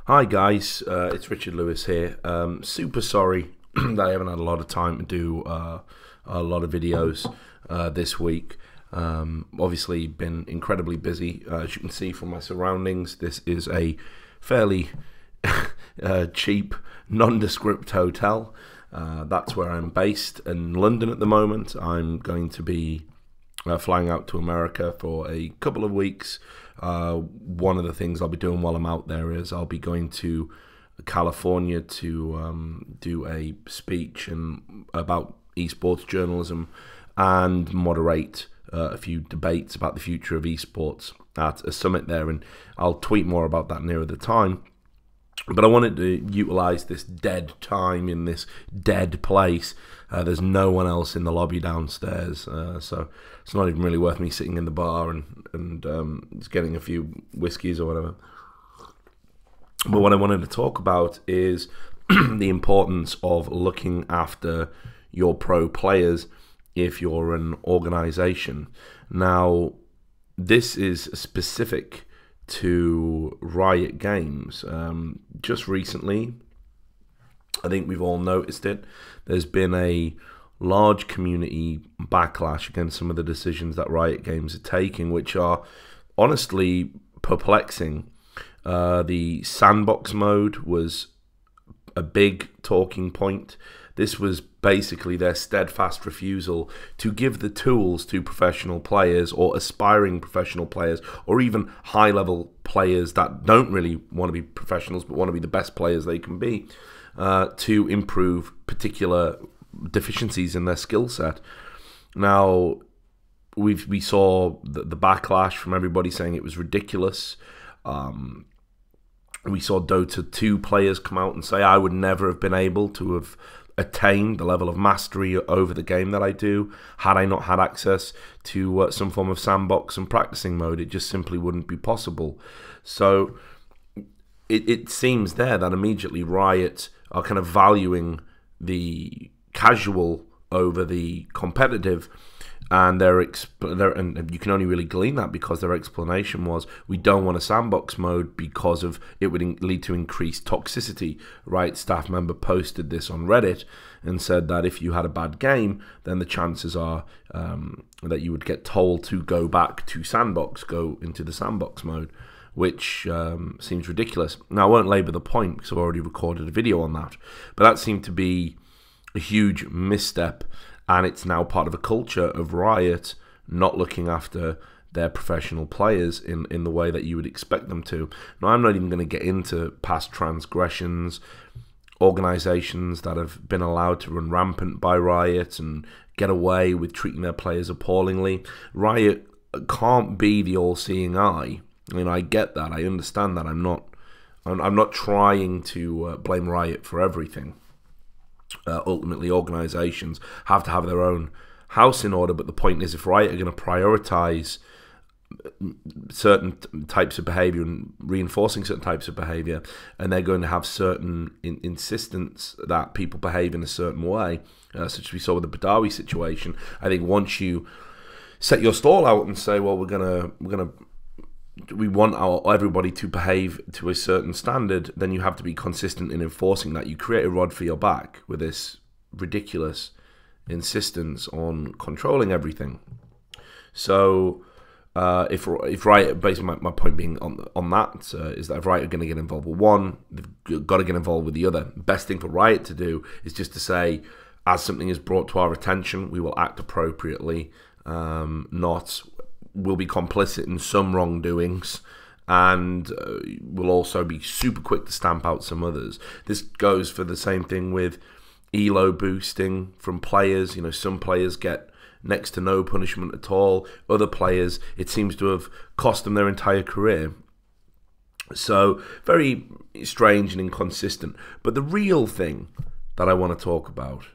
Hi guys, it's Richard Lewis here. Super sorry that I haven't had a lot of time to do a lot of videos this week. Obviously been incredibly busy. As you can see from my surroundings, this is a fairly cheap, nondescript hotel. That's where I'm based in London at the moment. I'm going to be flying out to America for a couple of weeks. One of the things I'll be doing while I'm out there is I'll be going to California to do a speech about esports journalism and moderate a few debates about the future of esports at a summit there, and I'll tweet more about that nearer the time. But I wanted to utilize this dead time in this dead place. There's no one else in the lobby downstairs, so it's not even really worth me sitting in the bar and just getting a few whiskeys or whatever. But what I wanted to talk about is the importance of looking after your pro players if you're an organization. Now, this is specific to Riot Games. Just recently, I think we've all noticed it, there's been a large community backlash against some of the decisions that Riot Games are taking, which are honestly perplexing. The sandbox mode was a big talking point. This was basically their steadfast refusal to give the tools to professional players or aspiring professional players or even high-level players that don't really want to be professionals but want to be the best players they can be to improve particular deficiencies in their skill set. Now, we saw the backlash from everybody saying it was ridiculous. We saw Dota 2 players come out and say, I would never have been able to have attained the level of mastery over the game that I do had I not had access to some form of sandbox and practicing mode. It just simply wouldn't be possible. So it seems there that immediately Riot are kind of valuing the casual over the competitive, and and you can only really glean that because their explanation was, we don't want a sandbox mode because of it would lead to increased toxicity. Riot staff member posted this on Reddit and said that if you had a bad game, then the chances are that you would get told to go back to sandbox, go into the sandbox mode, which seems ridiculous. Now, I won't labour the point because I've already recorded a video on that, but that seemed to be a huge misstep. And it's now part of a culture of Riot not looking after their professional players in the way that you would expect them to. Now, I'm not even going to get into past transgressions, organizations that have been allowed to run rampant by Riot and get away with treating their players appallingly. Riot can't be the all-seeing eye. I mean, I get that. I understand that. I'm not trying to blame Riot for everything. Ultimately, organizations have to have their own house in order, but the point is, if Riot are going to prioritize certain types of behavior and reinforcing certain types of behavior, and they're going to have certain insistence that people behave in a certain way, such as we saw with the Badawi situation, I think once you set your stall out and say, well, we want everybody to behave to a certain standard, then you have to be consistent in enforcing that. You create a rod for your back with this ridiculous insistence on controlling everything. So if Riot, basically my point being on that is that if Riot are going to get involved with one, they've got to get involved with the other. Best thing for Riot to do is just to say, as something is brought to our attention, we will act appropriately, not will be complicit in some wrongdoings, and will also be super quick to stamp out some others. This goes for the same thing with elo boosting from players. You know, some players get next to no punishment at all. Other players, it seems to have cost them their entire career. So very strange and inconsistent. But the real thing that I want to talk about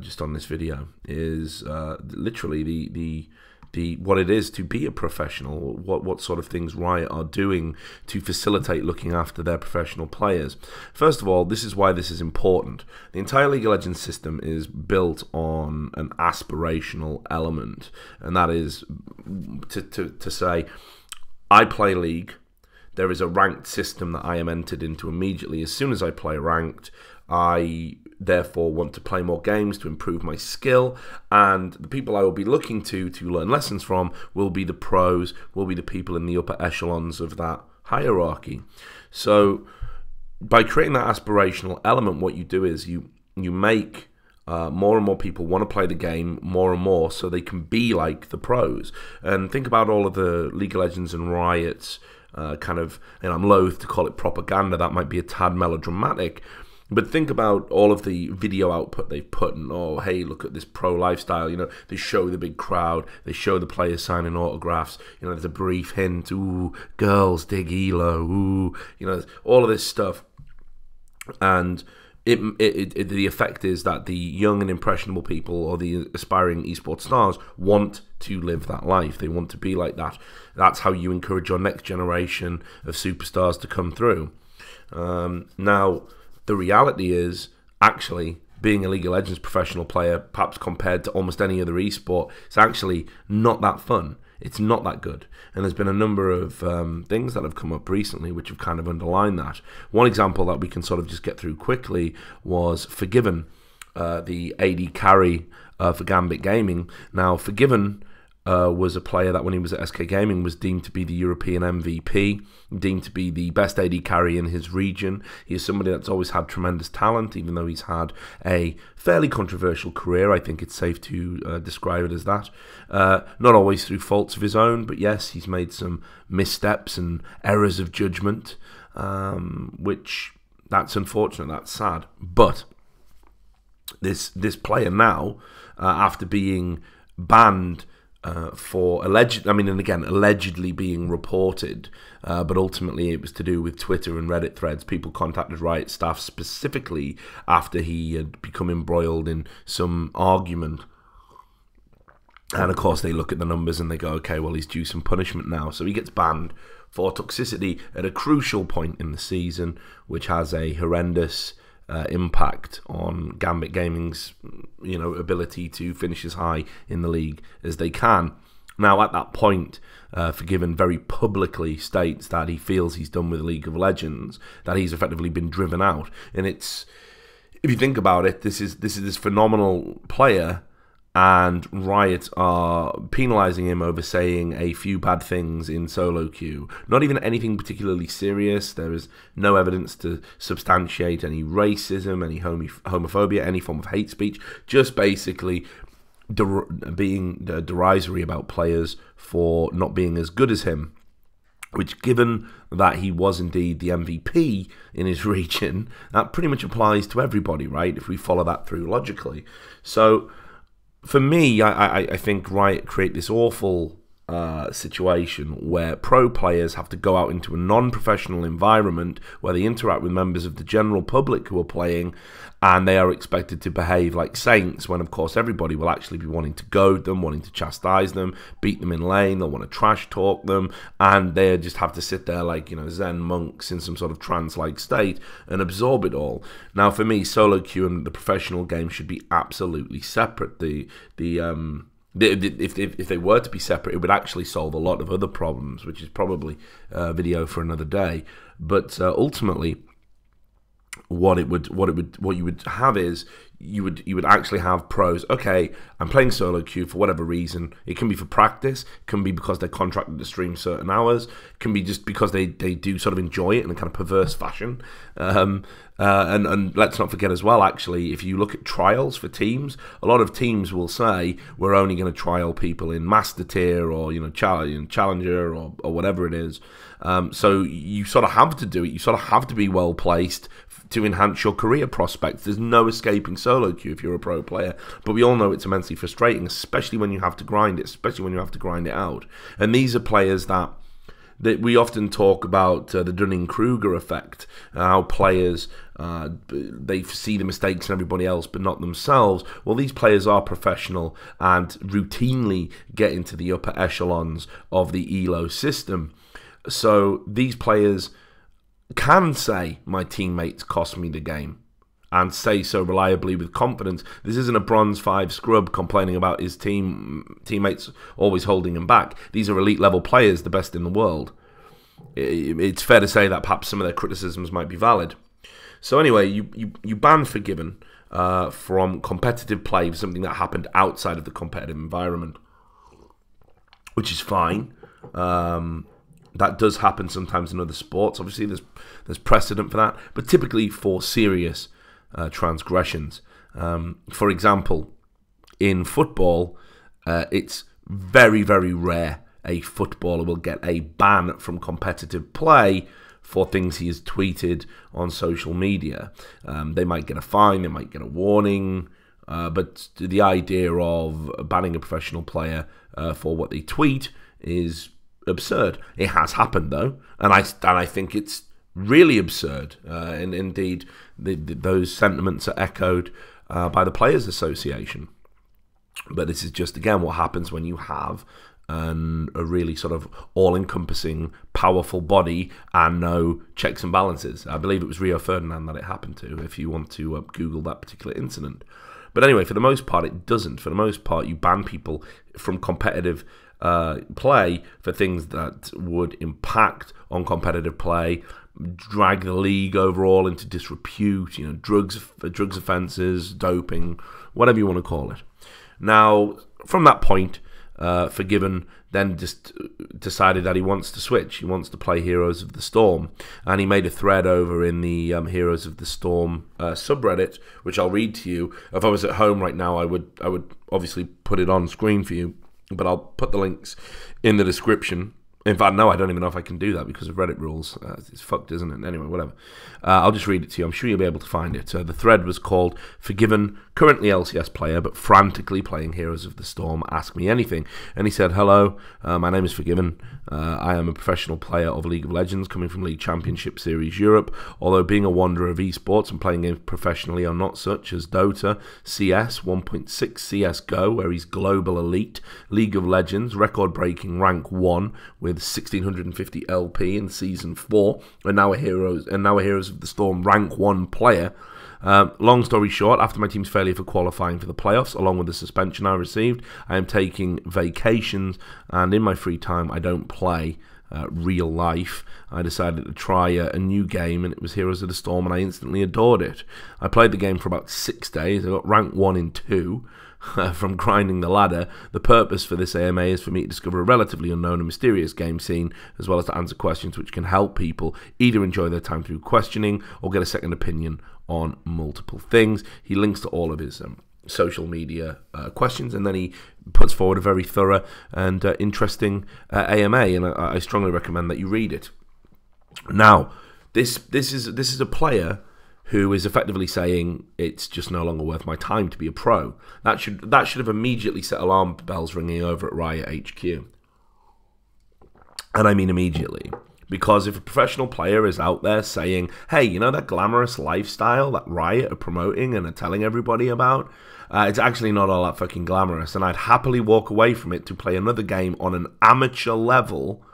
just on this video is literally the what it is to be a professional, what sort of things Riot are doing to facilitate looking after their professional players. First of all, this is why this is important. The entire League of Legends system is built on an aspirational element, and that is to say, I play League. there is a ranked system that I am entered into immediately. As soon as I play ranked, I therefore want to play more games to improve my skill, and the people I will be looking to learn lessons from will be the pros, will be the people in the upper echelons of that hierarchy. So by creating that aspirational element, what you do is you make more and more people want to play the game more and more so they can be like the pros. And think about all of the League of Legends and Riot's kind of, and I'm loath to call it propaganda, that might be a tad melodramatic, but think about all of the video output they've put in. Oh, hey, look at this pro lifestyle. You know, they show the big crowd. They show the players signing autographs. You know, there's a brief hint. Ooh, girls dig Elo. Ooh, you know, all of this stuff. And the effect is that the young and impressionable people, or the aspiring esports stars, want to live that life. They want to be like that. That's how you encourage your next generation of superstars to come through. Now, the reality is, actually, being a League of Legends professional player, perhaps compared to almost any other esport, it's actually not that fun. It's not that good. And there's been a number of things that have come up recently which have kind of underlined that. One example that we can sort of just get through quickly was Forgiven, the AD carry for Gambit Gaming. Now, Forgiven was a player that when he was at SK Gaming was deemed to be the European MVP, deemed to be the best AD carry in his region. He is somebody that's always had tremendous talent, even though he's had a fairly controversial career. I think it's safe to describe it as that. Not always through faults of his own, but yes, he's made some missteps and errors of judgment, which that's unfortunate, that's sad. But this player now, after being banned for allegedly being reported, but ultimately it was to do with Twitter and Reddit threads. People contacted Riot staff specifically after he had become embroiled in some argument. And of course they look at the numbers and they go, okay, well, he's due some punishment now. So he gets banned for toxicity at a crucial point in the season, which has a horrendous impact on Gambit Gaming's, ability to finish as high in the league as they can. Now, at that point, Forgiven very publicly states that he feels he's done with League of Legends, that he's effectively been driven out. And it's, if you think about it, this is this phenomenal player, and Riot are penalising him over saying a few bad things in solo queue. Not even anything particularly serious. There is no evidence to substantiate any racism, any homophobia, any form of hate speech. Just basically being derisory about players for not being as good as him. Which, given that he was indeed the MVP in his region, that pretty much applies to everybody, right? If we follow that through logically. So, for me, I think Riot create this awful situation where pro players have to go out into a non-professional environment where they interact with members of the general public who are playing, and they are expected to behave like saints, when of course everybody will actually be wanting to goad them, wanting to chastise them, beat them in lane, they'll want to trash talk them, and they just have to sit there like, Zen monks in some sort of trance-like state and absorb it all. Now, for me, solo queue and the professional game should be absolutely separate. If they were to be separate, it would actually solve a lot of other problems, which is probably a video for another day. But ultimately, what you would have is you would actually have pros. Okay, I'm playing solo queue for whatever reason. It can be for practice. It can be because they're contracted to stream certain hours. It can be just because they do sort of enjoy it in a kind of perverse fashion. And let's not forget as well, actually, if you look at trials for teams, a lot of teams will say we're only going to trial people in master tier or challenger or whatever it is. So you sort of have to do it. You sort of have to be well placed to enhance your career prospects. There's no escaping solo queue if you're a pro player. But we all know it's immensely frustrating, especially when you have to grind it, especially when you have to grind it out. And these are players that we often talk about the Dunning-Kruger effect, how players, they see the mistakes in everybody else but not themselves. Well, these players are professional and routinely get into the upper echelons of the ELO system. So these players can say, my teammates cost me the game, and say so reliably with confidence. This isn't a bronze 5 scrub complaining about his teammates always holding him back. These are elite level players, the best in the world. it's fair to say that perhaps some of their criticisms might be valid. So anyway, you ban Forgiven from competitive play for something that happened outside of the competitive environment, which is fine. That does happen sometimes in other sports. Obviously, there's precedent for that, but typically for serious transgressions. For example, in football, it's very, very rare a footballer will get a ban from competitive play for things he has tweeted on social media. They might get a fine, they might get a warning, but the idea of banning a professional player for what they tweet is absurd. It has happened though, and I think it's really absurd. And indeed, those sentiments are echoed by the Players Association. But this is just, again, what happens when you have a really sort of all-encompassing, powerful body and no checks and balances. I believe it was Rio Ferdinand that it happened to, if you want to Google that particular incident. But anyway, for the most part, it doesn't. For the most part, you ban people from competitive play for things that would impact on competitive play, drag the league overall into disrepute, drugs offences, doping, whatever you want to call it. Now, from that point, Forgiven then just decided that he wants to switch. He wants to play Heroes of the Storm. And he made a thread over in the Heroes of the Storm subreddit, which I'll read to you. If I was at home right now, I would obviously put it on screen for you, but I'll put the links in the description. In fact, no, I don't even know if I can do that because of Reddit rules. It's fucked, isn't it? Anyway, whatever. I'll just read it to you. I'm sure you'll be able to find it. The thread was called Forgiven, currently LCS player, but frantically playing Heroes of the Storm. Ask me anything. And he said, hello, my name is Forgiven. I am a professional player of League of Legends, coming from League Championship Series Europe. Although being a wanderer of esports and playing games professionally are not such as Dota, CS, 1.6 CSGO, where he's global elite, League of Legends, record-breaking rank 1 with 1650 LP in Season 4, and now a Heroes of the Storm rank 1 player. Long story short, after my team's failure for qualifying for the playoffs, along with the suspension I received, I am taking vacations, and in my free time I don't play real life. I decided to try a new game, and it was Heroes of the Storm, and I instantly adored it. I played the game for about 6 days. I got rank 1 in 2 from grinding the ladder. The purpose for this AMA is for me to discover a relatively unknown and mysterious game scene, as well as to answer questions which can help people either enjoy their time through questioning or get a second opinion on multiple things. He links to all of his social media questions, and then he puts forward a very thorough and interesting AMA, and I strongly recommend that you read it. Now, this is a player who is effectively saying it's just no longer worth my time to be a pro. That should have immediately set alarm bells ringing over at Riot HQ. And I mean immediately. Because if a professional player is out there saying, hey, that glamorous lifestyle that Riot are promoting and are telling everybody about, it's actually not all that fucking glamorous, and I'd happily walk away from it to play another game on an amateur level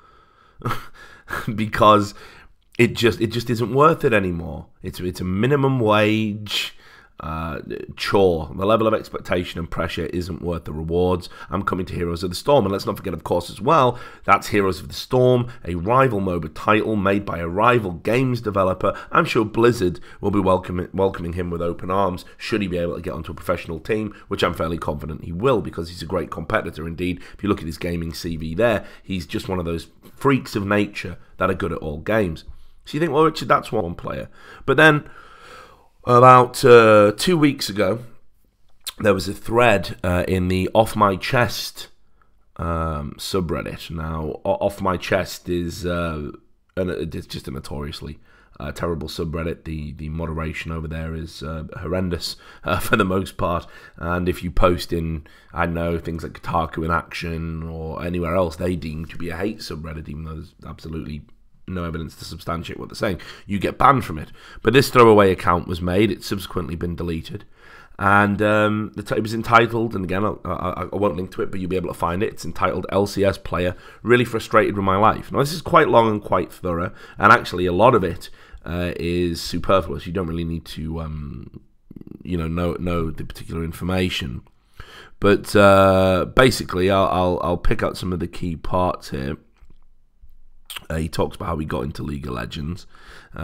because it just isn't worth it anymore. It's a minimum wage chore. The level of expectation and pressure isn't worth the rewards. I'm coming to Heroes of the Storm, and let's not forget, of course, as well, that's Heroes of the Storm, a rival MOBA title made by a rival games developer. I'm sure Blizzard will be welcoming him with open arms should he be able to get onto a professional team, which I'm fairly confident he will, because he's a great competitor. Indeed, if you look at his gaming CV there, he's just one of those freaks of nature that are good at all games. So you think, well, Richard, that's one player. But then, about 2 weeks ago, there was a thread in the Off My Chest subreddit. Now, Off My Chest is it's just a notoriously terrible subreddit. The moderation over there is horrendous for the most part. And if you post in, I know, things like Kotaku in Action or anywhere else, they deem to be a hate subreddit, even though there's absolutely no evidence to substantiate what they're saying, you get banned from it. But this throwaway account was made. It's subsequently been deleted. And it was entitled, and again, I won't link to it, but you'll be able to find it. It's entitled LCS Player Really Frustrated With My Life. Now, this is quite long and quite thorough, and actually a lot of it is superfluous. You don't really need to know the particular information. But basically, I'll pick out some of the key parts here. He talks about how he got into League of Legends.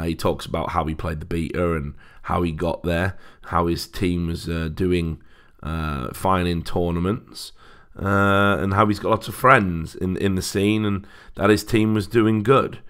He talks about how he played the beta and how he got there, how his team was doing fine in tournaments, and how he's got lots of friends in the scene and that his team was doing good.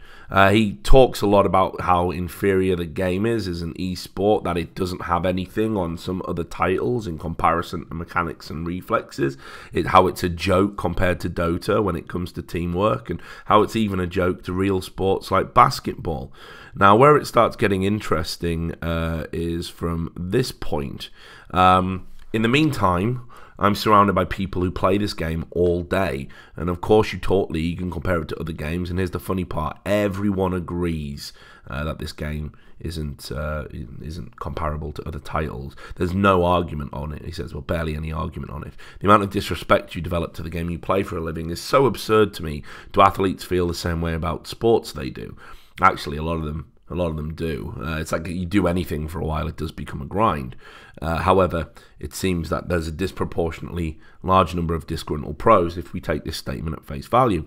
He talks a lot about how inferior the game is as an esport, that it doesn't have anything on some other titles in comparison to mechanics and reflexes, how it's a joke compared to Dota when it comes to teamwork, and how it's even a joke to real sports like basketball. Now, where it starts getting interesting is from this point. In the meantime, I'm surrounded by people who play this game all day, and of course you talk League and compare it to other games, and here's the funny part: everyone agrees that this game isn't comparable to other titles. There's no argument on it. He says, well, barely any argument on it. The amount of disrespect you develop to the game you play for a living is so absurd to me. Do athletes feel the same way about sports they do? Actually, a lot of them do. It's like you do anything for a while, it does become a grind. However, it seems that there's a disproportionately large number of disgruntled pros if we take this statement at face value.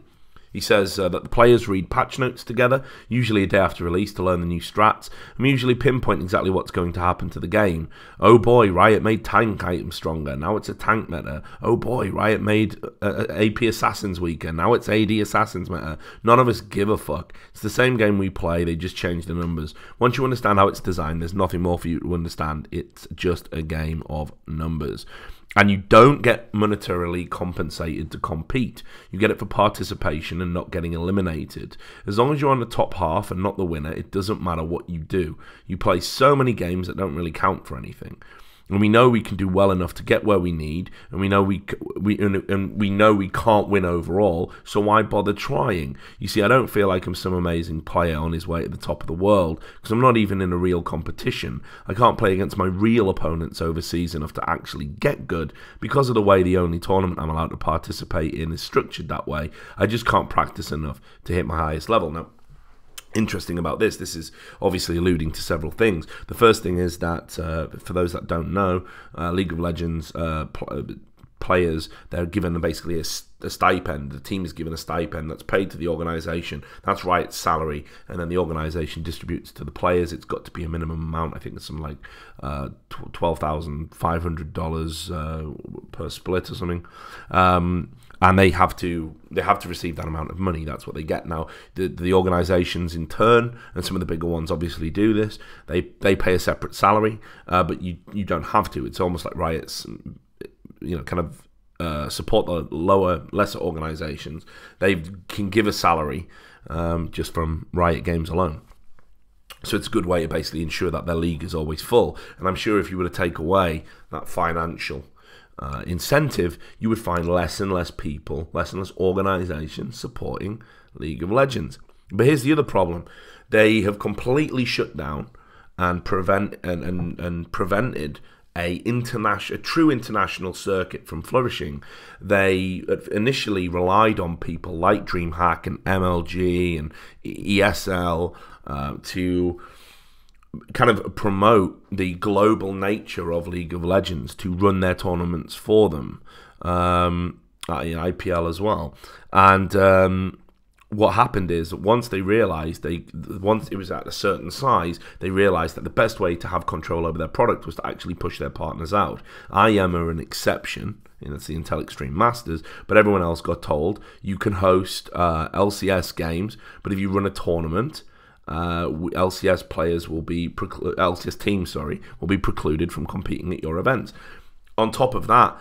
He says that the players read patch notes together, usually a day after release, to learn the new strats, and we usually pinpoint exactly what's going to happen to the game. Oh boy, Riot made tank items stronger, now it's a tank meta. Oh boy, Riot made AP assassins weaker, now it's AD assassins meta. None of us give a fuck. It's the same game we play, they just change the numbers. Once you understand how it's designed, there's nothing more for you to understand. It's just a game of numbers. And you don't get monetarily compensated to compete. You get it for participation and not getting eliminated. As long as you're on the top half and not the winner, it doesn't matter what you do. You play so many games that don't really count for anything. And we know we can do well enough to get where we need, and we know we can't win overall, so why bother trying? You see, I don't feel like I'm some amazing player on his way to the top of the world, because I'm not even in a real competition. I can't play against my real opponents overseas enough to actually get good, because of the way the only tournament I'm allowed to participate in is structured that way. I just can't practice enough to hit my highest level. Now, interesting about this is obviously alluding to several things. The first thing is that, for those that don't know, League of Legends players, they're given basically a stipend. The team is given a stipend that's paid to the organisation. That's Riot's salary, and then the organisation distributes to the players. It's got to be a minimum amount. I think it's something like $12,500 per split or something. And they have to receive that amount of money. That's what they get. Now, the organisations in turn, and some of the bigger ones obviously do this, they pay a separate salary, but you don't have to. It's almost like Riot's, kind of support the lesser organisations. They can give a salary just from Riot Games alone. So it's a good way to basically ensure that their league is always full. And I'm sure if you were to take away that financial incentive, you would find less and less people, less and less organizations supporting League of Legends. But here's the other problem: they have completely shut down and prevented a true international circuit from flourishing. They initially relied on people like DreamHack and MLG and ESL to kind of promote the global nature of League of Legends, to run their tournaments for them, IPL as well. And what happened is that once they realized, once it was at a certain size, they realized that the best way to have control over their product was to actually push their partners out. IM are an exception. That's the Intel Extreme Masters, but everyone else got told you can host LCS games, but if you run a tournament, LCS players will be LCS teams, will be precluded from competing at your events. On top of that,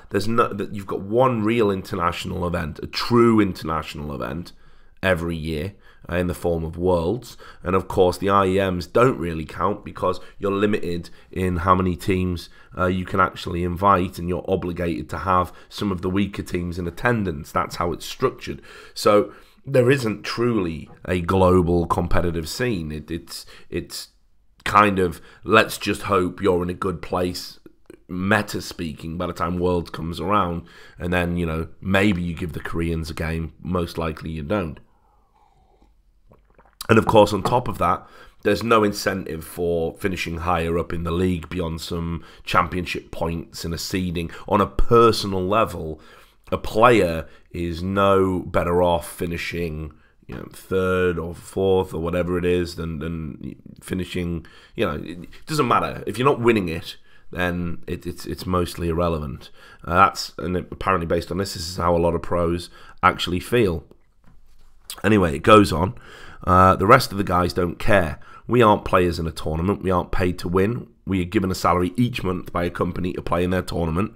you've got one real international event, a true international event, every year in the form of Worlds, and of course the IEMs don't really count because you're limited in how many teams you can actually invite, and you're obligated to have some of the weaker teams in attendance. That's how it's structured. So there isn't truly a global competitive scene. It's kind of, let's just hope you're in a good place, meta speaking, by the time Worlds comes around, and then, maybe you give the Koreans a game. Most likely you don't. And of course, on top of that, there's no incentive for finishing higher up in the league beyond some championship points and a seeding. On a personal level, a player is no better off finishing, third or fourth or whatever it is, than finishing. It doesn't matter if you're not winning it. Then it's mostly irrelevant. And apparently based on this is how a lot of pros actually feel. Anyway, it goes on. The rest of the guys don't care. We aren't players in a tournament. We aren't paid to win. We are given a salary each month by a company to play in their tournament,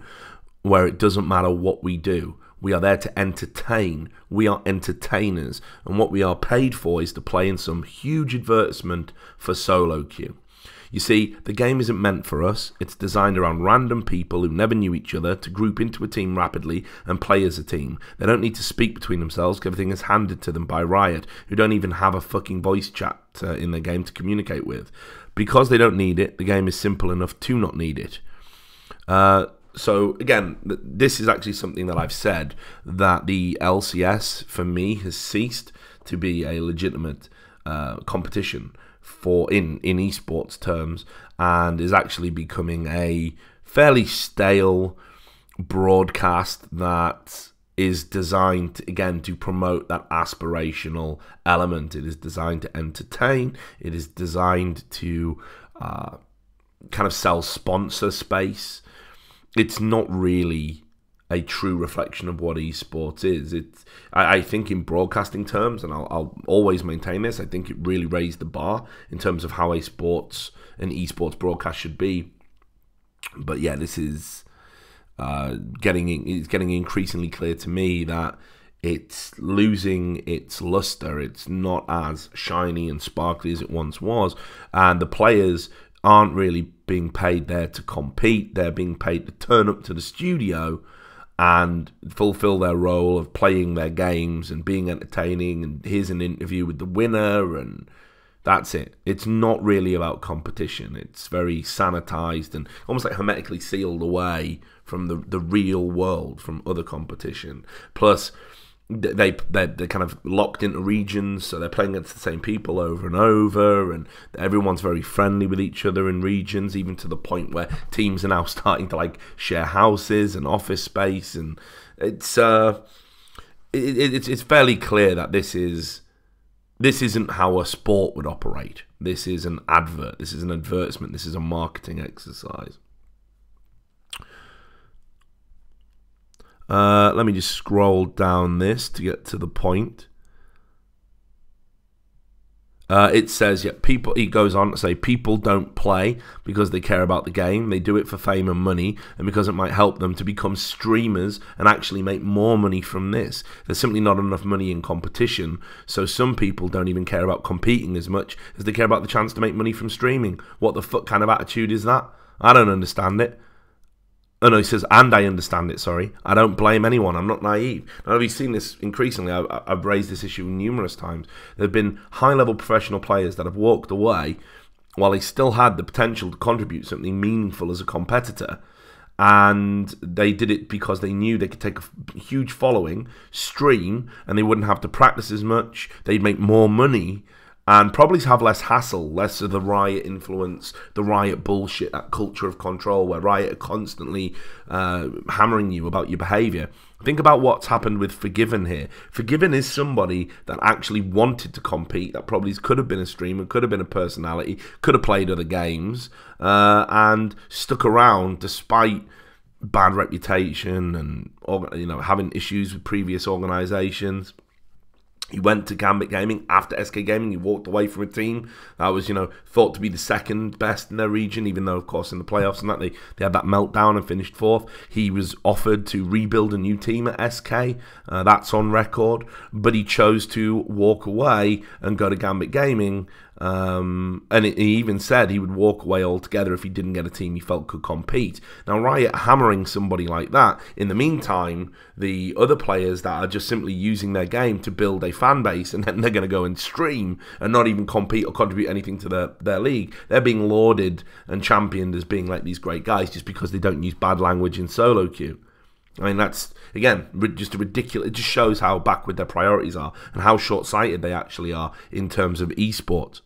where it doesn't matter what we do. We are there to entertain. We are entertainers. And what we are paid for is to play in some huge advertisement for solo queue. You see, the game isn't meant for us. It's designed around random people who never knew each other to group into a team rapidly and play as a team. They don't need to speak between themselves because everything is handed to them by Riot, who don't even have a fucking voice chat in their game to communicate with. Because they don't need it, the game is simple enough to not need it. So, again, this is actually something that I've said, that the LCS, for me, has ceased to be a legitimate competition in esports terms, and is actually becoming a fairly stale broadcast that is designed, again, to promote that aspirational element. It is designed to entertain. It is designed to kind of sell sponsor space. It's not really a true reflection of what esports is. I think in broadcasting terms, and I'll always maintain this, I think it really raised the bar in terms of how an esports broadcast should be. But yeah, this is getting increasingly clear to me that it's losing its luster. It's not as shiny and sparkly as it once was, and the players aren't really being paid there to compete. They're being paid to turn up to the studio and fulfill their role of playing their games and being entertaining, and here's an interview with the winner, and that's it. It's not really about competition. It's very sanitized and almost like hermetically sealed away from the real world, from other competition. Plus, they're kind of locked into regions, so they're playing against the same people over and over, and everyone's very friendly with each other in regions, even to the point where teams are now starting to like share houses and office space, and it's fairly clear that this isn't how a sport would operate. This is an advert. This is an advertisement. This is a marketing exercise. Let me just scroll down this to get to the point. It says, yeah, he goes on to say, people don't play because they care about the game. They do it for fame and money, and because it might help them to become streamers and actually make more money from this. There's simply not enough money in competition, so some people don't even care about competing as much as they care about the chance to make money from streaming. What the fuck kind of attitude is that? I don't understand it. Oh no, he says, and I understand it, sorry. I don't blame anyone. I'm not naive. Now, we've seen this increasingly. I've raised this issue numerous times. There have been high-level professional players that have walked away while they still had the potential to contribute something meaningful as a competitor. And they did it because they knew they could take a huge following, stream, and they wouldn't have to practice as much. They'd make more money, and probably have less hassle, less of the Riot influence, the Riot bullshit, that culture of control where Riot are constantly hammering you about your behaviour. Think about what's happened with Forgiven here. Forgiven is somebody that actually wanted to compete, that probably could have been a streamer, could have been a personality, could have played other games, and stuck around despite bad reputation and having issues with previous organisations. He went to Gambit Gaming after SK Gaming. He walked away from a team that was, thought to be the second best in their region, even though, of course, in the playoffs and that they had that meltdown and finished fourth. He was offered to rebuild a new team at SK. That's on record. But he chose to walk away and go to Gambit Gaming. And he even said he would walk away altogether if he didn't get a team he felt could compete. Now, Riot hammering somebody like that. In the meantime, the other players that are just simply using their game to build a fan base, and then they're going to go and stream and not even compete or contribute anything to their league, they're being lauded and championed as being like these great guys just because they don't use bad language in solo queue. I mean, that's, again, just a ridiculous. It just shows how backward their priorities are and how short-sighted they actually are in terms of esports.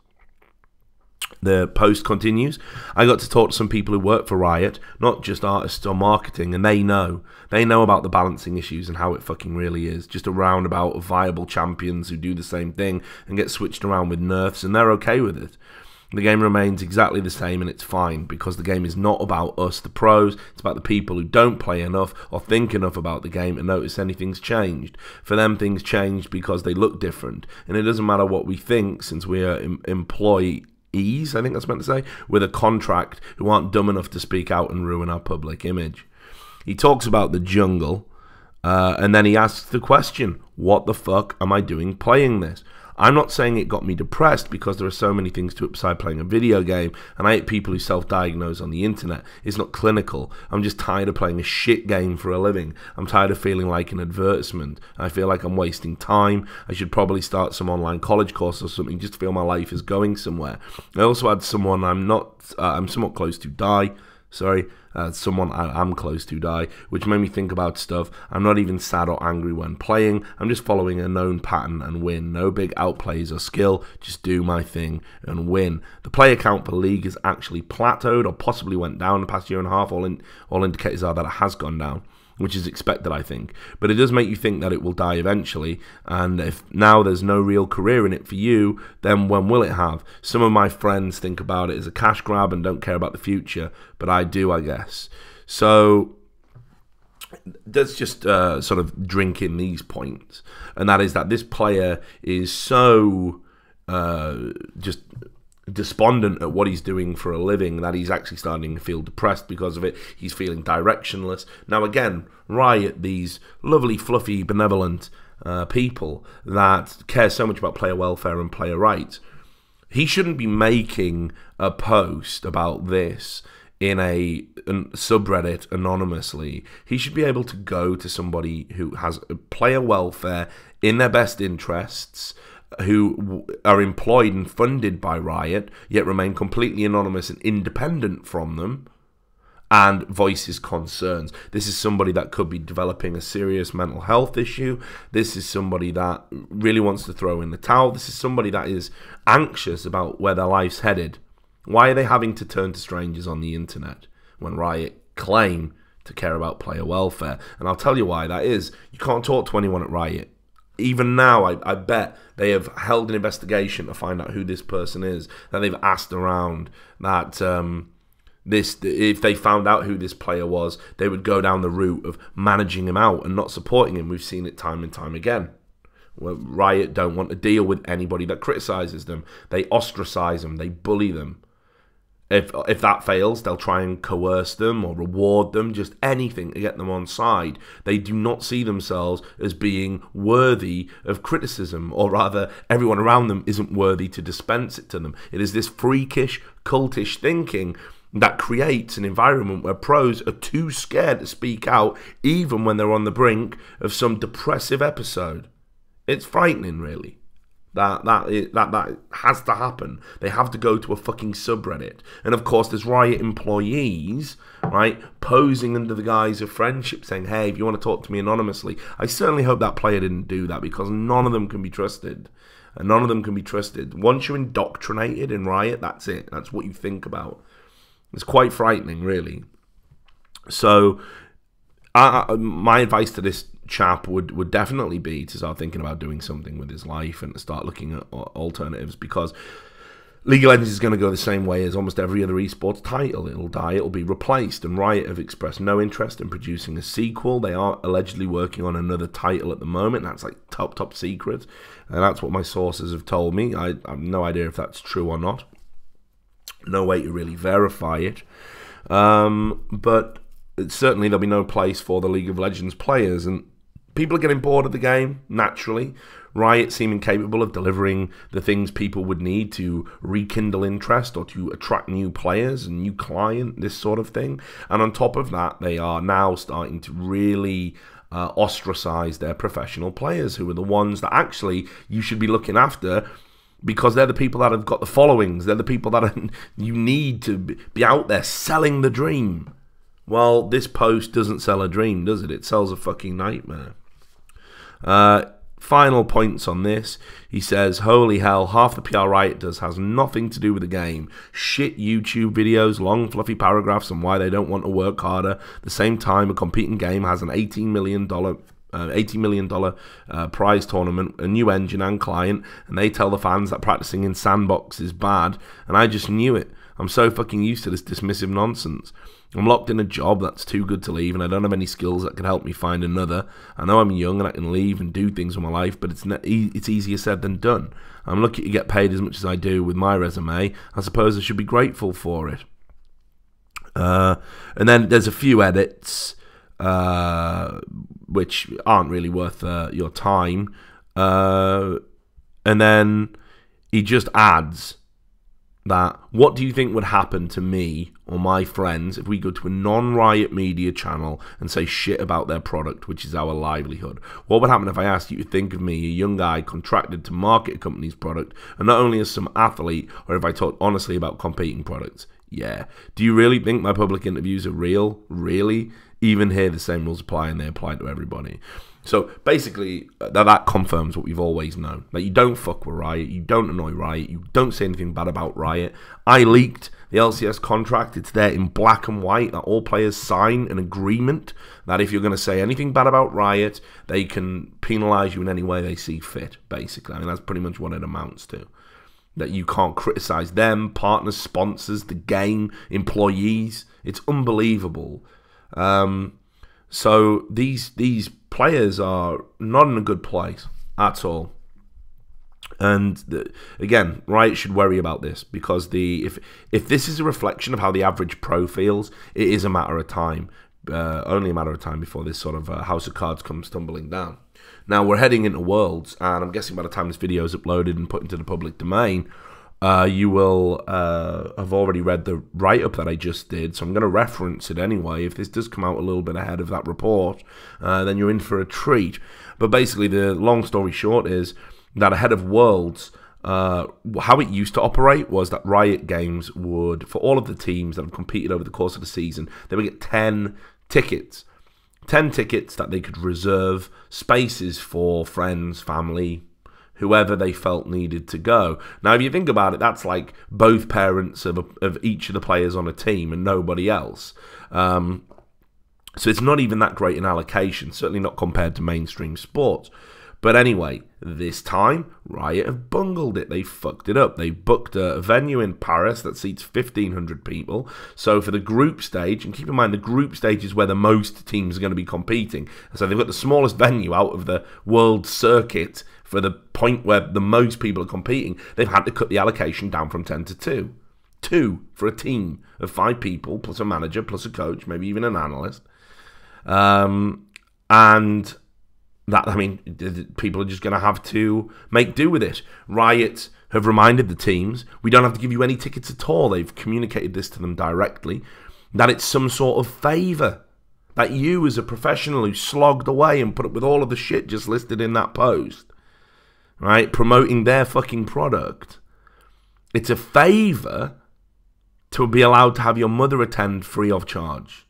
The post continues. I got to talk to some people who work for Riot, not just artists or marketing, and they know about the balancing issues and how it fucking really is. Just a roundabout of viable champions who do the same thing and get switched around with nerfs, and they're okay with it. The game remains exactly the same, and it's fine, because the game is not about us, the pros. It's about the people who don't play enough or think enough about the game and notice anything's changed. For them, things change because they look different, and it doesn't matter what we think, since we are employees, I think that's meant to say, with a contract, who aren't dumb enough to speak out and ruin our public image. He talks about the jungle, and then he asks the question, what the fuck am I doing playing this? I'm not saying it got me depressed, because there are so many things to it besides playing a video game, and I hate people who self-diagnose on the internet. It's not clinical. I'm just tired of playing a shit game for a living. I'm tired of feeling like an advertisement. I feel like I'm wasting time. I should probably start some online college course or something just to feel my life is going somewhere. I also had someone I'm somewhat close to die. Someone I am close to die, which made me think about stuff. I'm not even sad or angry when playing. I'm just following a known pattern and win. No big outplays or skill, just do my thing and win. The player count for the league has actually plateaued or possibly went down the past year and a half. All indicators are that it has gone down, which is expected, I think. But it does make you think that it will die eventually, and if now there's no real career in it for you, then when will it have? Some of my friends think about it as a cash grab and don't care about the future, but I do, I guess. So let's just sort of drink in these points, and that is that this player is so just despondent at what he's doing for a living that he's actually starting to feel depressed because of it. He's feeling directionless. Now again, Riot, these lovely, fluffy, benevolent people that care so much about player welfare and player rights, he shouldn't be making a post about this in a subreddit anonymously. He should be able to go to somebody who has player welfare in their best interests, who are employed and funded by Riot, yet remain completely anonymous and independent from them, and voice his concerns. This is somebody that could be developing a serious mental health issue. This is somebody that really wants to throw in the towel. This is somebody that is anxious about where their life's headed. Why are they having to turn to strangers on the internet when Riot claim to care about player welfare? And I'll tell you why that is. You can't talk to anyone at Riot. Even now, I bet they have held an investigation to find out who this person is, that they've asked around, that if they found out who this player was, they would go down the route of managing him out and not supporting him. We've seen it time and time again. Riot don't want to deal with anybody that criticizes them. They ostracize them. They bully them. If that fails, they'll try and coerce them or reward them, just anything to get them on side. They do not see themselves as being worthy of criticism, or rather, everyone around them isn't worthy to dispense it to them. It is this freakish, cultish thinking that creates an environment where pros are too scared to speak out, even when they're on the brink of some depressive episode. It's frightening, really. That has to happen. They have to go to a fucking subreddit. And of course, there's Riot employees, right, posing under the guise of friendship, saying, hey, if you want to talk to me anonymously. I certainly hope that player didn't do that, because none of them can be trusted. And none of them can be trusted. Once you're indoctrinated in Riot, that's it. That's what you think about. It's quite frightening, really. So, my advice to this chap would definitely be to start thinking about doing something with his life and to start looking at alternatives, because League of Legends is going to go the same way as almost every other esports title. It'll die, it'll be replaced, and Riot have expressed no interest in producing a sequel. They are allegedly working on another title at the moment. That's like top secret, and that's what my sources have told me. I have no idea if that's true or not. No way to really verify it, but certainly there'll be no place for the League of Legends players, and people are getting bored of the game, naturally. Riot seem incapable of delivering the things people would need to rekindle interest or to attract new players and new client, this sort of thing. And on top of that, they are now starting to really ostracize their professional players, who are the ones that actually you should be looking after, because they're the people that have got the followings. They're the people that you need to be out there selling the dream. Well, this post doesn't sell a dream, does it? It sells a fucking nightmare. final points on this. He says, holy hell, half the PR Riot does has nothing to do with the game. Shit YouTube videos, long fluffy paragraphs on why they don't want to work harder. At the same time, a competing game has an $80 million prize tournament, a new engine and client, and they tell the fans that practicing in sandbox is bad, and I just knew it. I'm so fucking used to this dismissive nonsense. I'm locked in a job that's too good to leave, and I don't have any skills that can help me find another. I know I'm young and I can leave and do things with my life, but it's easier said than done. I'm lucky to get paid as much as I do with my resume. I suppose I should be grateful for it. And then there's a few edits which aren't really worth your time. And then he just adds that, what do you think would happen to me or my friends if we go to a non-Riot media channel and say shit about their product, which is our livelihood? What would happen if I asked you to think of me, a young guy contracted to market a company's product, and not only as some athlete, or if I talked honestly about competing products? Yeah. Do you really think my public interviews are real? Really? Even here, the same rules apply, and they apply to everybody. So basically, that confirms what we've always known. That you don't fuck with Riot, you don't annoy Riot, you don't say anything bad about Riot. I leaked the LCS contract. It's there in black and white that all players sign an agreement that if you're going to say anything bad about Riot, they can penalize you in any way they see fit, basically. I mean, that's pretty much what it amounts to. That you can't criticize them, partners, sponsors, the game, employees. It's unbelievable. So these players are not in a good place at all. And again, Riot should worry about this, because if this is a reflection of how the average pro feels, it is a matter of time, only a matter of time before this sort of house of cards comes tumbling down. Now we're heading into Worlds, and I'm guessing by the time this video is uploaded and put into the public domain, you will have already read the write-up that I just did, so I'm going to reference it anyway. If this does come out a little bit ahead of that report, then you're in for a treat. But basically, the long story short is that ahead of Worlds, how it used to operate was that Riot Games would, for all of the teams that have competed over the course of the season, they would get 10 tickets. 10 tickets that they could reserve spaces for friends, family, whoever they felt needed to go. Now, if you think about it, that's like both parents of each of the players on a team and nobody else. So it's not even that great an allocation, certainly not compared to mainstream sports. But anyway, this time, Riot have bungled it. They fucked it up. They booked a venue in Paris that seats 1,500 people. So for the group stage, and keep in mind the group stage is where the most teams are going to be competing. So they've got the smallest venue out of the world circuit for the point where the most people are competing. They've had to cut the allocation down from 10 to 2. 2 for a team of 5 people, plus a manager, plus a coach, maybe even an analyst. And that, I mean, people are just going to have to make do with it. Riot have reminded the teams, we don't have to give you any tickets at all. They've communicated this to them directly, that it's some sort of favour. That you, as a professional who slogged away and put up with all of the shit just listed in that post, right, promoting their fucking product, it's a favour to be allowed to have your mother attend free of charge.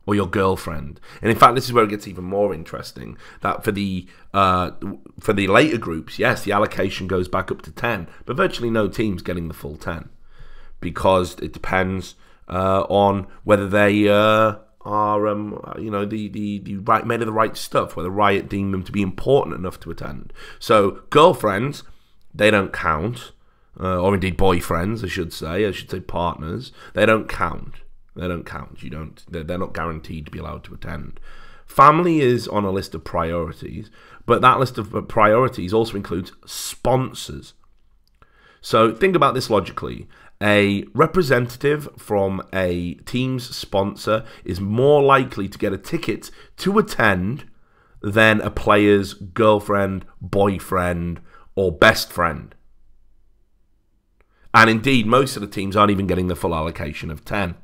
Or your girlfriend. And in fact, this is where it gets even more interesting. That for the later groups, yes, the allocation goes back up to 10, but virtually no team's getting the full 10, because it depends on whether they are, you know, the right, made of the right stuff, whether Riot deem them to be important enough to attend. So girlfriends, they don't count, or indeed boyfriends, I should say partners, they don't count. They don't count. They're not guaranteed to be allowed to attend. Family is on a list of priorities, but that list of priorities also includes sponsors. So think about this logically. A representative from a team's sponsor is more likely to get a ticket to attend than a player's girlfriend, boyfriend, or best friend. And indeed, most of the teams aren't even getting the full allocation of 10.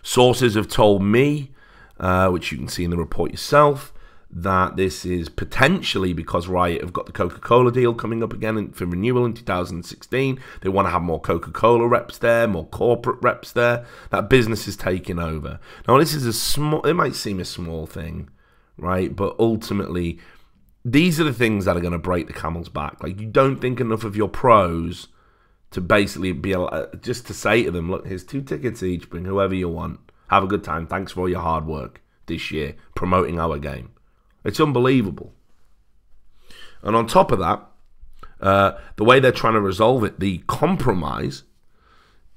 Sources have told me, which you can see in the report yourself, that this is potentially because Riot have got the Coca-Cola deal coming up again for renewal in 2016. They want to have more Coca-Cola reps there, more corporate reps there. That business is taking over. Now, this is a small, it might seem a small thing, right? But ultimately, these are the things that are going to break the camel's back. Like, you don't think enough of your pros to basically be just to say to them, look, here's 2 tickets each, bring whoever you want. Have a good time. Thanks for all your hard work this year promoting our game. It's unbelievable. And on top of that, the way they're trying to resolve it, the compromise,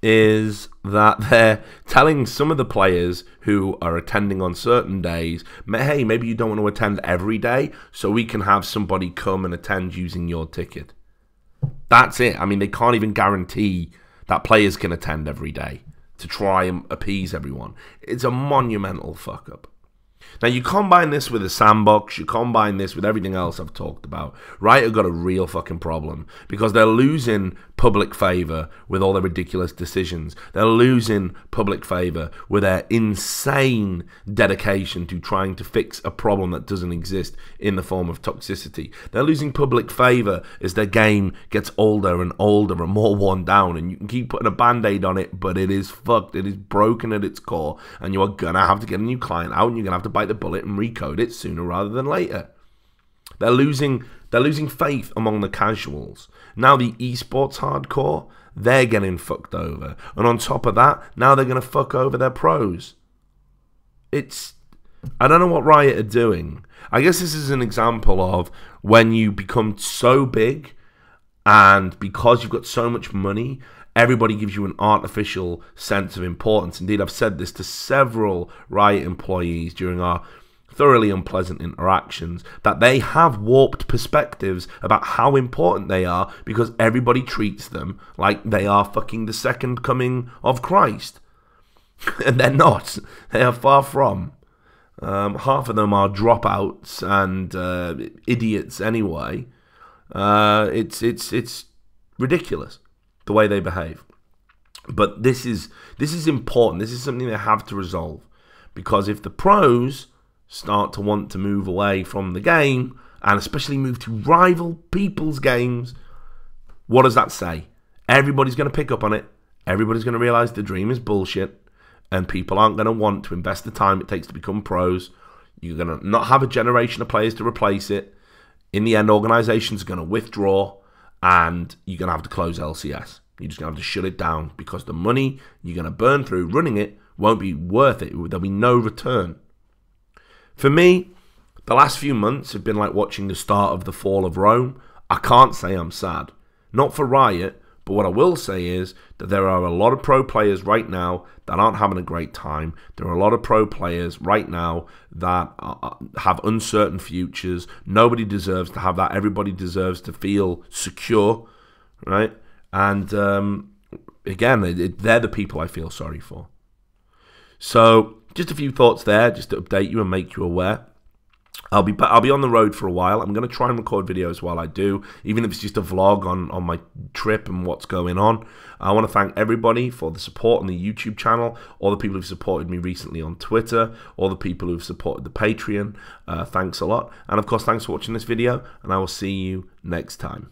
is that they're telling some of the players who are attending on certain days, hey, maybe you don't want to attend every day, so we can have somebody come and attend using your ticket. That's it. I mean, they can't even guarantee that players can attend every day to try and appease everyone. It's a monumental fuck-up. Now, you combine this with a sandbox, you combine this with everything else I've talked about. Riot have got a real fucking problem because they're losing public favour with all their ridiculous decisions. They're losing public favour with their insane dedication to trying to fix a problem that doesn't exist in the form of toxicity. They're losing public favour as their game gets older and older and more worn down, and you can keep putting a band-aid on it, but it is fucked. It is broken at its core, and you are going to have to get a new client out, and you're going to have to bite the bullet and recode it sooner rather than later. They're losing faith among the casuals. Now the esports hardcore, they're getting fucked over. And on top of that, now they're going to fuck over their pros. I don't know what Riot are doing. I guess this is an example of when you become so big and because you've got so much money, everybody gives you an artificial sense of importance. Indeed, I've said this to several Riot employees during our thoroughly unpleasant interactions, that they have warped perspectives about how important they are because everybody treats them like they are fucking the second coming of Christ. And they're not. They are far from. Half of them are dropouts and idiots anyway. It's ridiculous the way they behave. But this is important. This is something they have to resolve, because if the pros start to want to move away from the game, and especially move to rival people's games, what does that say? Everybody's going to pick up on it. Everybody's going to realize the dream is bullshit, and people aren't going to want to invest the time it takes to become pros. You're going to not have a generation of players to replace it. In the end, organizations are going to withdraw, and you're going to have to close LCS. You're just going to have to shut it down because the money you're going to burn through running it won't be worth it. There'll be no return. For me, the last few months have been like watching the start of the fall of Rome. I can't say I'm sad. Not for Riot, but what I will say is that there are a lot of pro players right now that aren't having a great time. There are a lot of pro players right now that have uncertain futures. Nobody deserves to have that. Everybody deserves to feel secure, right? And again, they're the people I feel sorry for. So just a few thoughts there, just to update you and make you aware. I'll be on the road for a while. I'm going to try and record videos while I do, even if it's just a vlog on my trip and what's going on. I want to thank everybody for the support on the YouTube channel, all the people who've supported me recently on Twitter, all the people who've supported the Patreon. Thanks a lot. And of course, thanks for watching this video, and I will see you next time.